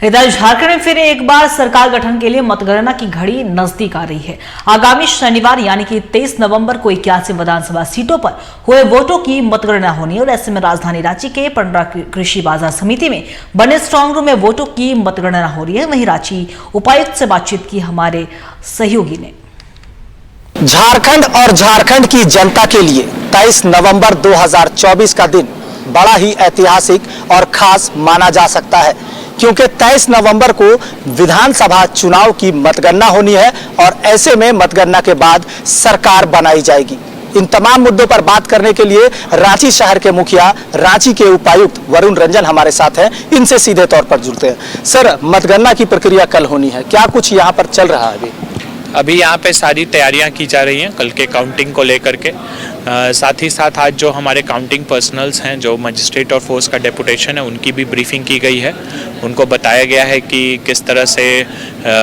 इधर झारखंड में फिर एक बार सरकार गठन के लिए मतगणना की घड़ी नजदीक आ रही है। आगामी शनिवार यानी कि 23 नवंबर को 81 विधानसभा सीटों पर हुए वोटों की मतगणना होनी है और ऐसे में राजधानी रांची के पंडरा कृषि बाजार समिति में बने स्ट्रांग रूम में वोटों की मतगणना हो रही है। वहीं रांची उपायुक्त से बातचीत की हमारे सहयोगी ने। झारखंड और झारखंड की जनता के लिए 23 नवंबर 2024 का दिन बड़ा ही ऐतिहासिक और खास माना जा सकता है, क्योंकि 23 नवंबर को विधानसभा चुनाव की मतगणना होनी है और ऐसे में मतगणना के बाद सरकार बनाई जाएगी। इन तमाम मुद्दों पर बात करने के लिए रांची शहर के मुखिया, रांची के उपायुक्त वरुण रंजन हमारे साथ हैं। इनसे सीधे तौर पर जुड़ते हैं। सर, मतगणना की प्रक्रिया कल होनी है, क्या कुछ यहाँ पर चल रहा है? अभी यहाँ पे सारी तैयारियां की जा रही हैं कल के काउंटिंग को लेकर के। साथ ही साथ आज जो हमारे काउंटिंग पर्सनल्स हैं, जो मजिस्ट्रेट और फोर्स का डेपुटेशन है, उनकी भी ब्रीफिंग की गई है। उनको बताया गया है कि किस तरह से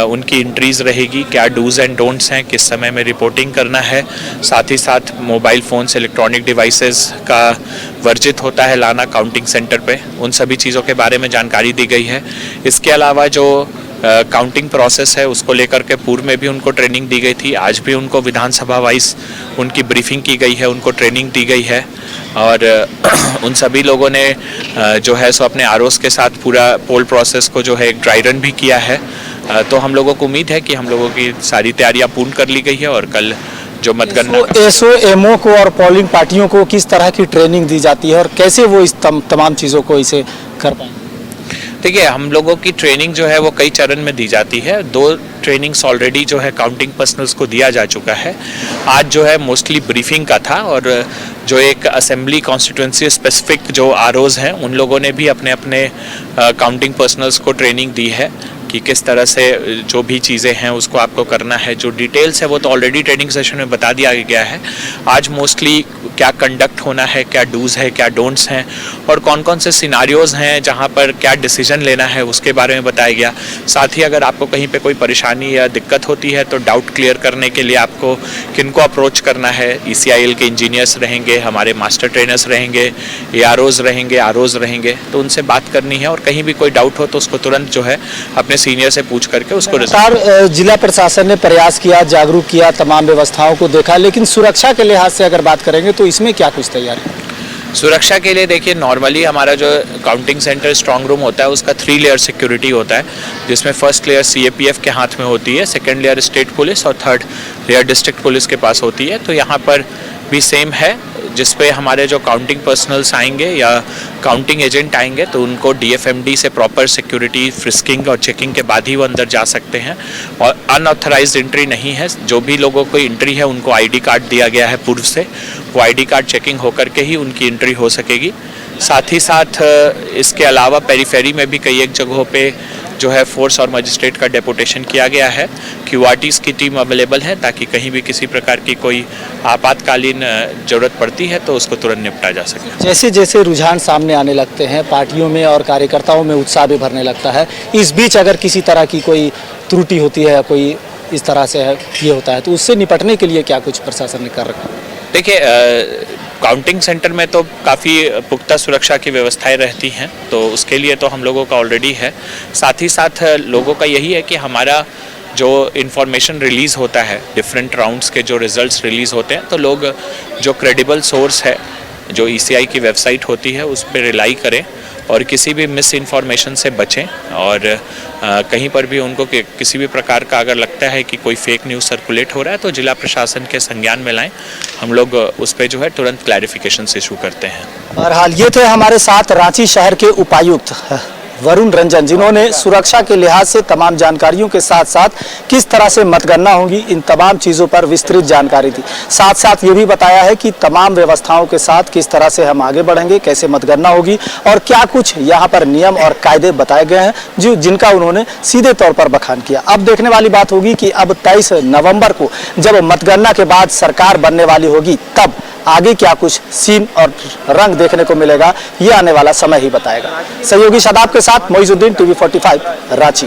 उनकी एंट्रीज रहेगी, क्या डूज एंड डोंट्स हैं, किस समय में रिपोर्टिंग करना है। साथ ही साथ मोबाइल फ़ोन्स, इलेक्ट्रॉनिक डिवाइसेस का वर्जित होता है लाना काउंटिंग सेंटर पे। उन सभी चीज़ों के बारे में जानकारी दी गई है। इसके अलावा जो काउंटिंग प्रोसेस है उसको लेकर के पूर्व में भी उनको ट्रेनिंग दी गई थी। आज भी उनको विधानसभा वाइज उनकी ब्रीफिंग की गई है, उनको ट्रेनिंग दी गई है और उन सभी लोगों ने जो है सो अपने आरओस के साथ पूरा पोल प्रोसेस को जो है एक ड्राई रन भी किया है। तो हम लोगों को उम्मीद है कि हम लोगों की सारी तैयारियां पूर्ण कर ली गई है और कल जो मतगणना एसओ को और पोलिंग पार्टियों को किस तरह की ट्रेनिंग दी जाती है और कैसे वो इस तमाम चीज़ों को इसे कर पाएंगे? देखिए, हम लोगों की ट्रेनिंग जो है वो कई चरण में दी जाती है। 2 ट्रेनिंग्स ऑलरेडी जो है काउंटिंग पर्सनल्स को दिया जा चुका है। आज जो है मोस्टली ब्रीफिंग का था और जो एक असेंबली कॉन्स्टिट्यूंसी स्पेसिफिक जो आरओज हैं, उन लोगों ने भी अपने अपने काउंटिंग पर्सनल्स को ट्रेनिंग दी है कि किस तरह से जो भी चीज़ें हैं उसको आपको करना है। जो डिटेल्स है वो तो ऑलरेडी ट्रेनिंग सेशन में बता दिया गया है। आज मोस्टली क्या कंडक्ट होना है, क्या डूज है, क्या डोंट्स हैं और कौन कौन से सिनारियोज हैं जहां पर क्या डिसीजन लेना है उसके बारे में बताया गया। साथ ही अगर आपको कहीं पे कोई परेशानी या दिक्कत होती है तो डाउट क्लियर करने के लिए आपको किनको अप्रोच करना है। ECIL के इंजीनियर्स रहेंगे, हमारे मास्टर ट्रेनर्स रहेंगे, AROs रहेंगे, ROs रहेंगे, तो उनसे बात करनी है और कहीं भी कोई डाउट हो तो उसको तुरंत जो है अपने सीनियर से पूछ करके उसको। जिला प्रशासन ने प्रयास किया, जागरूक किया, तमाम व्यवस्थाओं को देखा, लेकिन सुरक्षा के लिहाज से अगर बात करेंगे तो इसमें क्या कुछ तैयारी? सुरक्षा के लिए देखिए, नॉर्मली हमारा जो काउंटिंग सेंटर स्ट्रांग रूम होता है उसका 3 लेयर सिक्योरिटी होता है, जिसमें फर्स्ट लेयर CAPF के हाथ में होती है, सेकंड लेयर स्टेट पुलिस और थर्ड लेयर डिस्ट्रिक्ट पुलिस के पास होती है। तो यहाँ पर भी सेम है, जिसपे हमारे जो काउंटिंग पर्सनल्स आएंगे या काउंटिंग एजेंट आएंगे तो उनको DFMD से प्रॉपर सिक्योरिटी फ्रिस्किंग और चेकिंग के बाद ही वो अंदर जा सकते हैं और अनऑथराइज्ड एंट्री नहीं है। जो भी लोगों को एंट्री है उनको ID कार्ड दिया गया है पूर्व से, वो ID कार्ड चेकिंग होकर के ही उनकी एंट्री हो सकेगी। साथ ही साथ इसके अलावा पेरीफेरी में भी कई एक जगहों पे जो है फोर्स और मजिस्ट्रेट का डेपुटेशन किया गया है। QRTs की टीम अवेलेबल है ताकि कहीं भी किसी प्रकार की कोई आपातकालीन जरूरत पड़ती है तो उसको तुरंत निपटा जा सके। जैसे जैसे रुझान सामने आने लगते हैं, पार्टियों में और कार्यकर्ताओं में उत्साह भी भरने लगता है। इस बीच अगर किसी तरह की कोई त्रुटि होती है, कोई इस तरह से ये होता है, तो उससे निपटने के लिए क्या कुछ प्रशासन ने कर रखा है? देखिए, काउंटिंग सेंटर में तो काफ़ी पुख्ता सुरक्षा की व्यवस्थाएं रहती हैं, तो उसके लिए तो हम लोगों का ऑलरेडी है। साथ ही साथ लोगों का यही है कि हमारा जो इन्फॉर्मेशन रिलीज़ होता है, डिफरेंट राउंड्स के जो रिजल्ट्स रिलीज़ होते हैं, तो लोग जो क्रेडिबल सोर्स है, जो ECI की वेबसाइट होती है, उस पर रिलाई करें और किसी भी मिस इन्फॉर्मेशन से बचें और कहीं पर भी उनको किसी भी प्रकार का अगर लगता है कि कोई फेक न्यूज़ सर्कुलेट हो रहा है तो जिला प्रशासन के संज्ञान में लाएं। हम लोग उस पर जो है तुरंत क्लैरिफिकेशन इशू करते हैं। बहरहाल ये थे हमारे साथ रांची शहर के उपायुक्त वरुण रंजन, जिन्होंने सुरक्षा के लिहाज से तमाम जानकारियों के साथ साथ किस तरह से मतगणना होगी, इन तमाम चीज़ों पर विस्तृत जानकारी दी। साथ साथ ये भी बताया है कि तमाम व्यवस्थाओं के साथ किस तरह से हम आगे बढ़ेंगे, कैसे मतगणना होगी और क्या कुछ यहाँ पर नियम और कायदे बताए गए हैं जिनका उन्होंने सीधे तौर पर बखान किया। अब देखने वाली बात होगी कि अब 23 नवंबर को जब मतगणना के बाद सरकार बनने वाली होगी, तब आगे क्या कुछ सीन और रंग देखने को मिलेगा, ये आने वाला समय ही बताएगा। सहयोगी शादाब के साथ मोइजुद्दीन, TV 45 रांची।